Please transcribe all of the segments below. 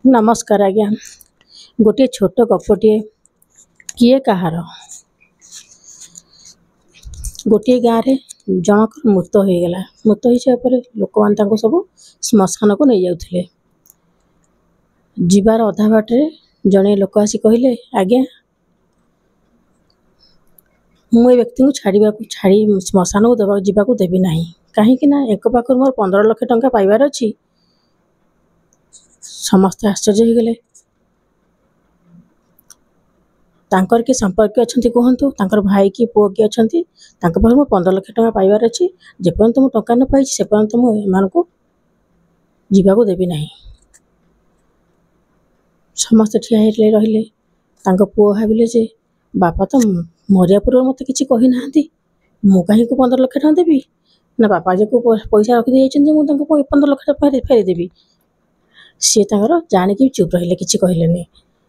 नमस्कार आज्ञा। गोटे छोट गपटे किए कहार गोटे गाँव में जनक मृत हो गला। मृत हो लोक मैंने सब श्मशान को नहीं जाते। जीवार अधा बाटे जड़े लोक आसी कहले आज्ञा मु व्यक्ति को छाड़ी श्मशान को जावाक देवी ना कहीं एक पाख मोर 15 लाख टंका पाइबार अच्छी। समस्ते आश्चर्य हो गले। तांकर के संपर्क अच्छा कहतु तांकर भाई की पुओ किए अच्छा पाखे मोर 15 लाख टंका पाइबार अच्छी। जेपर्यंत मुझे टंका न पाई से पर्यंत मुझे जावाक देवी ना। समस्ते ठिया रहिले। पुओ भाविले जे बापा तो मरिया पूर्व मत कि मु कहीं 15 लाख टंका देवी ना बापा जो पैसा रखी मुझे 15 लाख टंका फेरीदेवी। सी जाणिकी चुप रहिले किसी कहले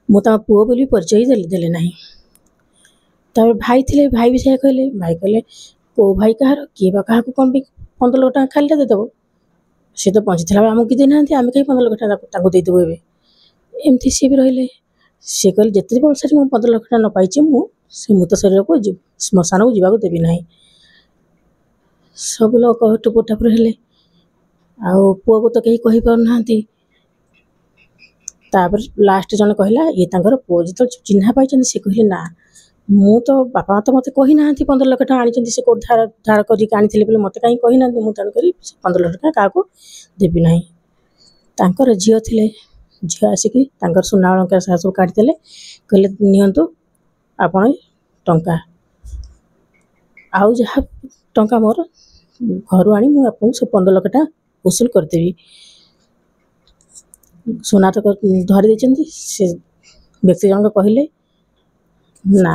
मुझे पुओ बोली परिचय देले ना। तापर भाई थे भाई भी से कहले भाई कहले को भाई कहार किए बा क्या कौन भी 15 लाख टंका खाली देदेव सी तो बंची था आमको देना आम कहीं 15 लाख टंका देदेव ए एमती सी भी रहिले। सी कहले जिते वर्ष 15 लाख टंका न पाई मुझे मृत शरीर को श्मशान को जावाक देवी ना। सब लोग टुपुर हेले आउ पुओ को तो कहीं कही पार ना। तापर लास्ट जन कहला ये पुओ जो चिन्हा पाई से कहले ना मु तो बापा तो मत कही ना 15 लाख टंका आनी से कौट धार धार कर मत कहीं कही ना मुझे तेणुक 15 लाख टंका क्या देवी ना। झील थे झील आसिक सुना अलंकार सब काटिदेले कहले नियंतु आपण टंका आउ जहाँ टंका मोर घर आनी मुझे 15 लाख टंका वसूल करदेवी। सोना तो धरी से व्यक्ति जनक कहले ना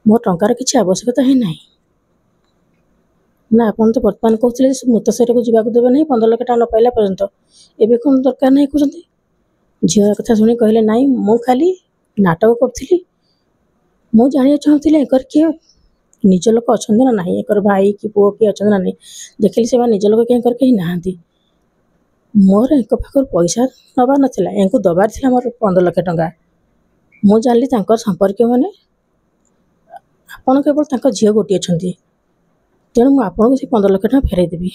मो टंकार किसी आवश्यकता है ना ना आपन तो बर्तमान कहते मृत शरीर को जावाक देवे ना 15 लाख टंका न पाइला पर्यंत एवं कौन दरकार ना कहते। झील कथा शुणी कहले ना मु खाली नाटक करी मु जाना चाहूँगी एकर किए निज लोक अच्छा ना ना एकर भाई कि पुओ किए अच्छा ना नहीं देखिली से निज लोक कहीं ना मोर एक पाखर पैसा नबार नाला या दबार थी मोर 15 लाख टंका मु जानी संपर्क मैंने आपड़ केवल झील गोटे अच्छा तेणु मुझे 15 लाख टंका फेरदेवी।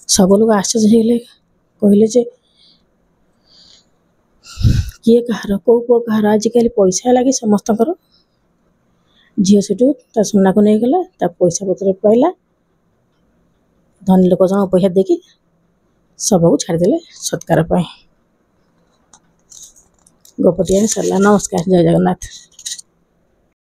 सब लोग आश्चर्य होले कहले जे किए कहार कौ पुओ कहार आजिकल पैसा लगे समस्त झील से सुना को नहीं गला पैसा पत्र पाइला धनी लोक जन पैसा देखी सबको छाड़देले सत्कार गपटिया सरला। नमस्कार। जय जगन्नाथ।